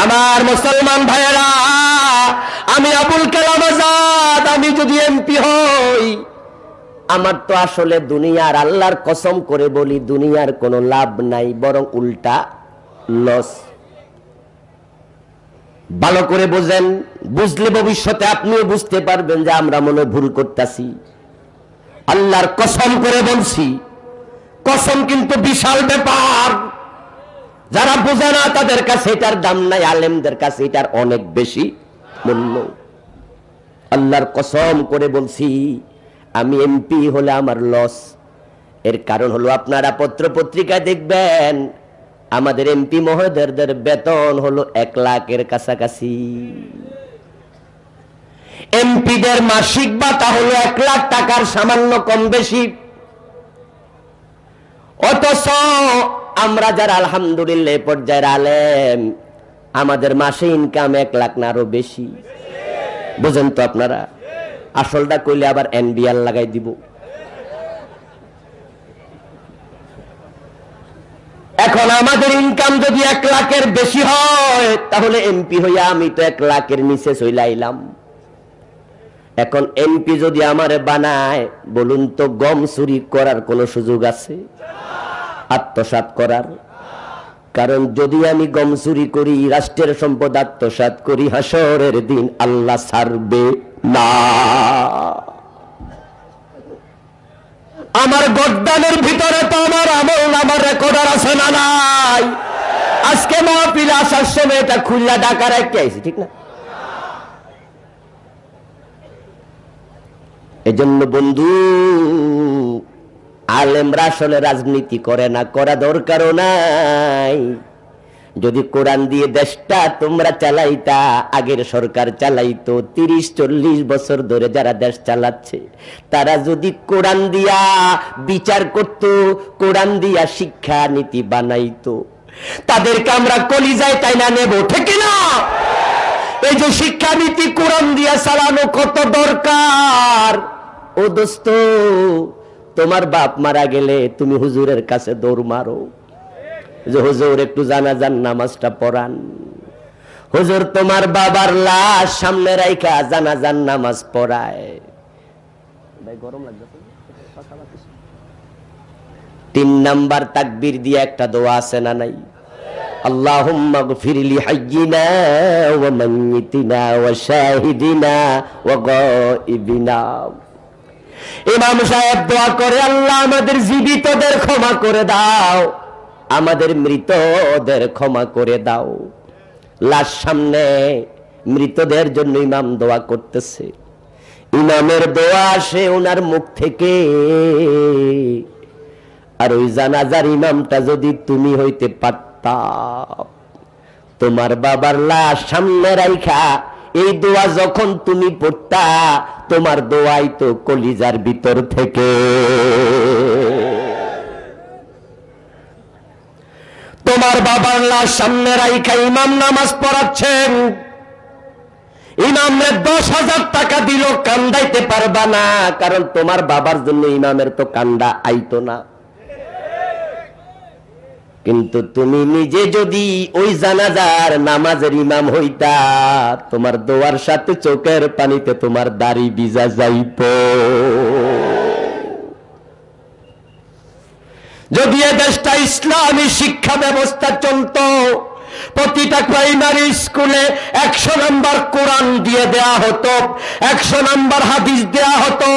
আমার মুসলমান ভাইয়েরা, আমি আবুল কালাম আজাদ, আমি যদি এমপি হই, আমার তো আসলে দুনিয়ার, আল্লাহর কসম করে বলি, দুনিয়ার কোনো লাভ নাই, বরং উল্টা লস। ভালো করে বোঝেন, বুঝলে ভবিষ্যতে আপনিও বুঝতে পারবেন যে আমরা মনে ভুল করতেছি। আল্লাহর কসম করে বলছি, কসম কিন্তু বিশাল ব্যাপার। যারা বোঝে না তাদের কাছে এটার দাম নাই, আলেমদের কাছে এটার অনেক বেশি মূল্য। আল্লাহর কসম করে বলছি, আমি এমপি হলে আমার লস। এর কারণ হলো, আপনারা পত্র পত্রিকায় দেখবেন আমাদের এমপি মহোদয়দের বেতন হলো 1 লাখের কাছাকাছি। এমপিদের মাসিক ভাতা হলো 1 লাখ টাকার সামান্য কম বেশি। অথচ আমরা যারা আলহামদুলিল্লাহ পর্যায়ের আলেম, আমাদের মাসে ইনকাম 1 লাখ না আরো বেশি। বুঝেন তো আপনারা? আসলটা কইলে আবার এনবিআর লাগাই দিব। এখন আমাদের ইনকাম যদি 1 লাখের বেশি হয়, তাহলে এমপি হইয়া আমি তো 1 লাখের নিচে চলে আইলাম। এখন এমপি যদি আমারে বানায়, বলুন তো গম চুরি করার কোন সুযোগ আছে? আত্মসাৎ করার? কারণ যদি আমি গম চুরি করি, রাষ্ট্রের সম্পদ আত্মসাৎ করি, হাসরের দিন আল্লাহ ছাড়বে না। আমার গদ্দানের ভিতরে তো আমার আমল, আমার রেকর্ডার আছে না নাই? আজকে মাহফিলে আসার সময় এটা খুললা ঢাকা রেখে আইছি, ঠিক না? এজন্য বন্ধু, আলেমরা আসলে রাজনীতি করে না, করা দরকারও নাই। যদি কোরআন দিয়ে দেশটা তোমরা চালাইতা, আগের সরকার চালাইতো, 30-40 বছর ধরে যারা দেশ চালাচ্ছে, তারা যদি কোরআন দিয়া বিচার করত, কোরআন দিয়া শিক্ষা নীতি বানাইতো, তাদেরকে আমরা কলিজায় তাইনা নেব, ঠিক না? এই যে শিক্ষানীতি কোরআন দিয়া চালানো কত দরকার। ও দোস্ত, তোমার বাপ মারা গেলে তুমি হুজুরের কাছে দৌড় মারো যে হুজুর একটু জানাজার নামাজটা পড়ান। হুজুর তোমার বাবার লাশ সামনে রাইখা জানাজার নামাজ পড়ায়। ভাই গরম লাগছে। 3 নাম্বার তাকবীর দিয়ে একটা দোয়া আছে না নাই? আল্লাহুম্মা গফির লি হাইয়িনা ওয়া মাইয়িতিনা ওয়া শাহিদিনা ওয়া গায়িবিনা। ইমাম সাহেব দোয়া করে, আল্লাহ আমাদের জীবিতদের ক্ষমা করে দাও, আমাদের মৃতদের ক্ষমা করে দাও। লাশ সামনে, মৃতদের জন্য ইমাম দোয়া করতেছে। ইমামের দোয়া আসে ওনার মুখ থেকে। আর ওই জানাজার ইমামটা যদি তুমি হইতে পারতা, তোমার বাবার লাশ সামনে রাইখা এই দোয়া যখন তুমি পড়তা, তোমার দোয়াই তো কলিজার ভিতর থেকে। তোমার বাবার লাশ সামনে রাইখা ইমাম নামাজ পড়াচ্ছেন, ইমামের 10,000 টাকা দিল, কান্দাইতে পারবা না, কারণ তোমার বাবার জন্য ইমামের তো কান্দা আইতো না। কিন্তু তুমি নিজে যদি ওই জানাজার নামাজের ইমাম হইতা, তোমার দোয়ার সাথে চোখের পানিতে তোমার দাড়ি ভিজা যাইত। যদি এ দেশটা ইসলামী শিক্ষা ব্যবস্থা চলতো, প্রতিটা প্রাইমারি স্কুলে 100 নম্বর কোরআন দিয়ে দেয়া হতো, 100 নম্বর হাদিস দেয়া হতো,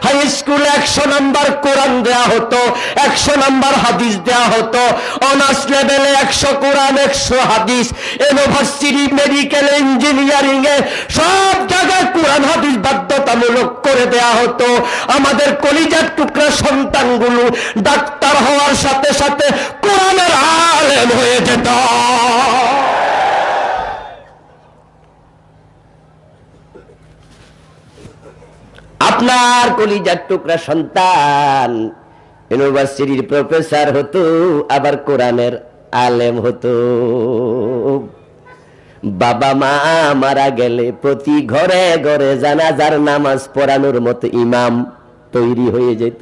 হাই স্কুলে 100 নম্বর কোরআন দেয়া হতো, 100 নম্বর হাদিস দেয়া হতো, অনার্স লেভেলে 100 কোরআন 100 হাদিস, ইউনিভার্সিটি, মেডিকেল, ইঞ্জিনিয়ারিং এ সব জায়গায় কোরআন হাদিস বাধ্যতামূলক করে দেয়া হতো। আমাদের কলিজার টুকরা সন্তানগুলো ডাক্তার হওয়ার সাথে সাথে কোরআনের আলেম হয়ে যেত। আপনার কলিজার টুকরা সন্তান ইউনিভার্সিটির প্রফেসর হতো, আবার কোরআনের আলেম হতো। বাবা মা মারা গেলে প্রতি ঘরে ঘরে জানাজার নামাজ পড়ানোর মতো ইমাম তৈরি হয়ে যেত।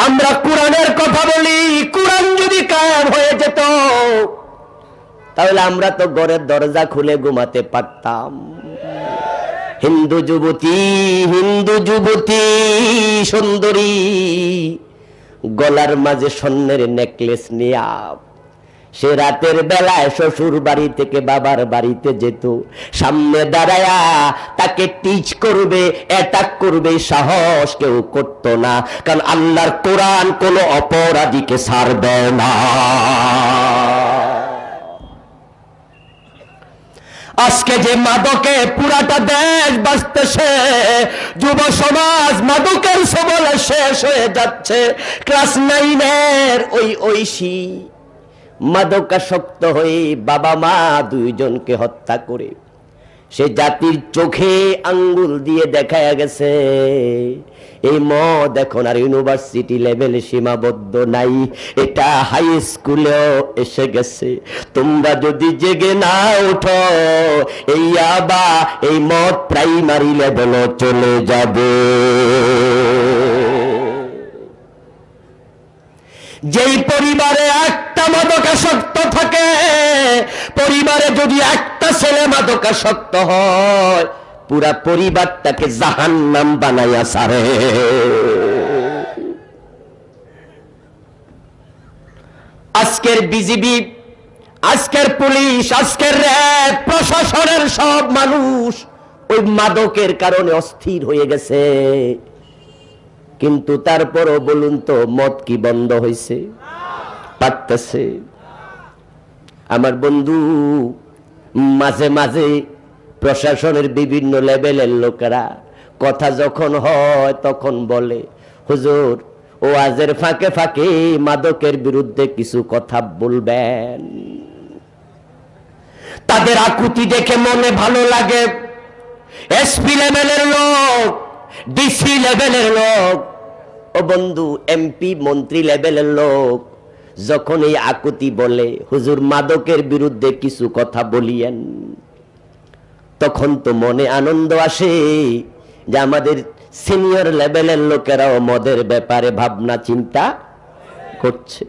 আমরা কোরআনের কথা বলি, কোরআন যদি কায়েম হয়ে যেত, তাহলে আমরা তো ঘরের দরজা খুলে ঘুমাতে পারতাম। হিন্দু যুবতী সুন্দরী, গলার মাঝে স্বর্ণের নেকলেস নিয়া সে রাতের বেলায় শ্বশুর বাড়ি থেকে বাবার বাড়িতে যেত, সামনে দাঁড়ায়া তাকে টিচ করবে, অ্যাটাক করবে, সাহস কেউ করত না, কারণ আল্লাহর কোরআন কোন অপরাধীকে ছাড়বে না। আজকে যে মাদকে পুরাটা দেশ বাঁচতেছে, যুব সমাজ মাদকের সবলে শেষ হয়ে যাচ্ছে। ক্লাস 9-এর ওই ঐশী মাদকাসক্ত হয়ে বাবা মা দুইজনকে হত্যা করে সে জাতির চোখে আঙ্গুল দিয়ে দেখায়া গেছে এই মদ এখন আর ইউনিভার্সিটি লেভেলে সীমাবদ্ধ নাই, এটা হাই স্কুলেও এসে গেছে। তোমরা যদি জেগে না উঠো, এই আবা এই মদ প্রাইমারি লেভেলে চলে যাবে। যেই পরিবারে একটা মাদকাসক্ত থাকে, পরিবারে যদি একটা ছেলে মাদকাসক্ত হয়, পুরা পরিবারটাকে জাহান্নাম বানাইয়া ছাড়ে। আজকের বিজিবি, আজকের পুলিশ, আজকের র্যাব, প্রশাসনের সব মানুষ ওই মাদকের কারণে অস্থির হয়ে গেছে। কিন্তু তারপরও বলুন তো, মদ কি বন্ধ হয়েছে? পারতেছে? আমার বন্ধু, মাঝে মাঝে প্রশাসনের বিভিন্ন লেভেলের লোকেরা কথা যখন হয় তখন বলে, হুজুর ওয়াজের ফাঁকে ফাঁকে মাদকের বিরুদ্ধে কিছু কথা বলবেন। তাদের আকুতি দেখে মনে ভালো লাগে। এসপি লেভেলের লোক, ডিসি লেভেলের লোক, ও বন্ধু এমপি মন্ত্রী লেভেলের লোক যখন এই আকুতি বলে, হুজুর মাদকের বিরুদ্ধে কিছু কথা বলিয়েন, তখন তো মনে আনন্দ আসে যে আমাদের সিনিয়র লেভেলের লোকেরাও মদের ব্যাপারে ভাবনা চিন্তা করছে।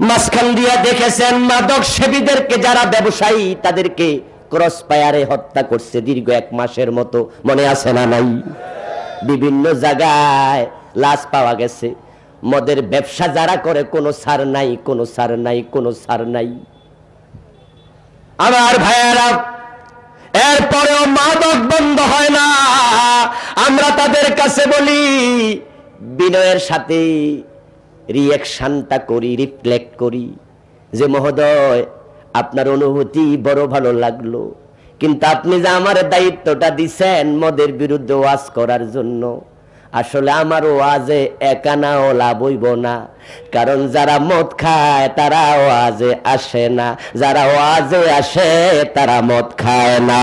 মাঝখান দিয়া দেখেছেন মাদক সেবীদেরকে, যারা ব্যবসায়ী তাদেরকে ক্রস ফায়ারে হত্যা করছে দীর্ঘ 1 মাসের মতো, মনে আছে না নাই? বিভিন্ন জায়গায় লাশ পাওয়া গেছে। মদের ব্যবসা যারা করে কোনো ছাড় নাই, কোনো ছাড় নাই, কোনো ছাড় নাই। আমার ভাইয়েরা, এরপরেও মাদক বন্ধ হয় না। আমরা তাদের কাছে বলি, বিনয়ের সাথে রিঅ্যাকশনটা করি, রিফ্লেক্ট করি যে মহোদয় আপনার অনুভূতি বড় ভালো লাগলো, কিন্তু আপনি যে আমার দায়িত্বটা দিছেন মদের বিরুদ্ধে ওয়াজ করার জন্য, আসলে আমার ওয়াজে একানাও লাভ হইব না, কারণ যারা মদ খায় তারা ওয়াজে আসে না, যারা ওয়াজে আসে তারা মদ খায় না।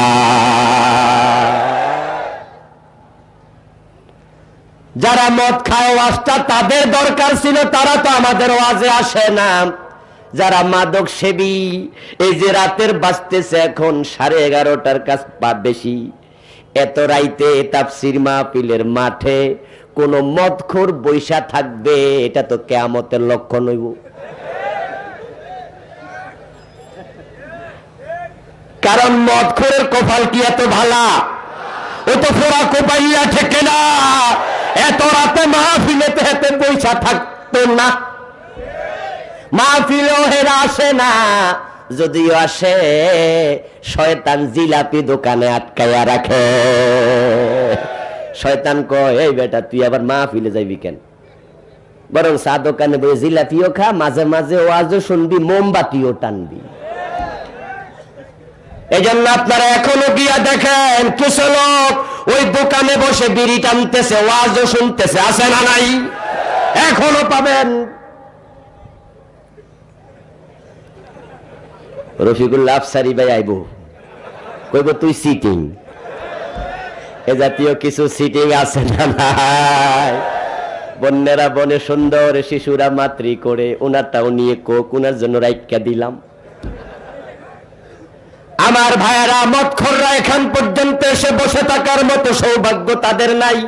যারা মদ খায় ওয়াজটা তাদের দরকার ছিল, তারা তো আমাদের ওয়াজে আসে না। যারা মাদক সেবী, এই যে রাতের বাজতেছে এখন 11:30টার কাছ বেশি, এত রাইতে তাফসীর মাহফিলের মাঠে কোন মদখোর বৈশা থাকবে, এটা তো কিয়ামতের লক্ষণ হইব। কারণ মদখোরের কপাল কি এত ভালা? ও তো ফোড়া কোপাইয়া থেকে না, এত রাতে মাহফিলেতে হেতে বৈশা থাকতো না। মাহফিলেও হেরা আসে না, যদিও আসে শয়তান জিলাপি দোকানে আটকাইয়া রাখে। শয়তান কয়, এই বেটা তুই আবার মাহফিলে যাইবি কেন, বরং চা দোকানে বসে জিলাপিও খা, মাঝে মাঝে ওয়াজও শুনবি, মোমবাতিও টানবি। এই জন্য আপনারা এখনো গিয়া দেখেন কিছু লোক ওই দোকানে বসে বিড়ি টানতেছে, ওয়াজও শুনতেছে, আছে না নাই? এখনো পাবেন। রফিকুল্লাহ আফসারি ভাই আইব, কইব তুই সিটিং। এ জাতীয় কিছু সিটিং আছে না নাই? বন্যেরা বনে সুন্দর, শিশুরা মাতৃ করে, ওনারটাও নিয়ে কোক, ওনার জন্য রাইখা দিলাম। আমার ভাইয়েরা, মদখোররা এখান পর্যন্ত এসে বসে থাকার মতো সৌভাগ্য তাদের নাই।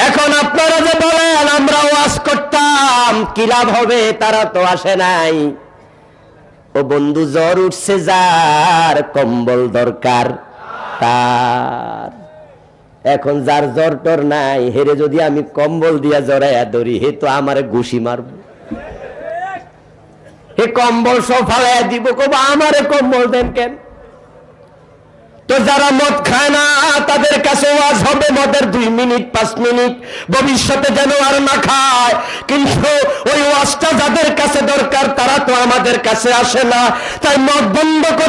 এখন আপনারা যে বলেন আমরা ওয়াজ করতাম, কি লাভ হবে? তারা তো আসে নাই। ও বন্ধু জ্বর উঠছে যার কম্বল দরকার তার। এখন যার জ্বর টর নাই হেরে যদি আমি কম্বল দিয়া জড়াইয়া ধরি হে তো আমারে ঘুষি মারব, হে কম্বল সব ফালাইয়া দিব, কব আমারে কম্বল দেন কেন। তো যারা মদ খায় না তাদের কাছে ওয়াজ হবে মদের 2 মিনিট 5 মিনিট, ভবিষ্যতে যেন আর না খায়। কিন্তু ওই ওয়াজটা যাদের কাছে দরকার তারা তো আমাদের কাছে আসে না, তাই মদ বন্ধ করে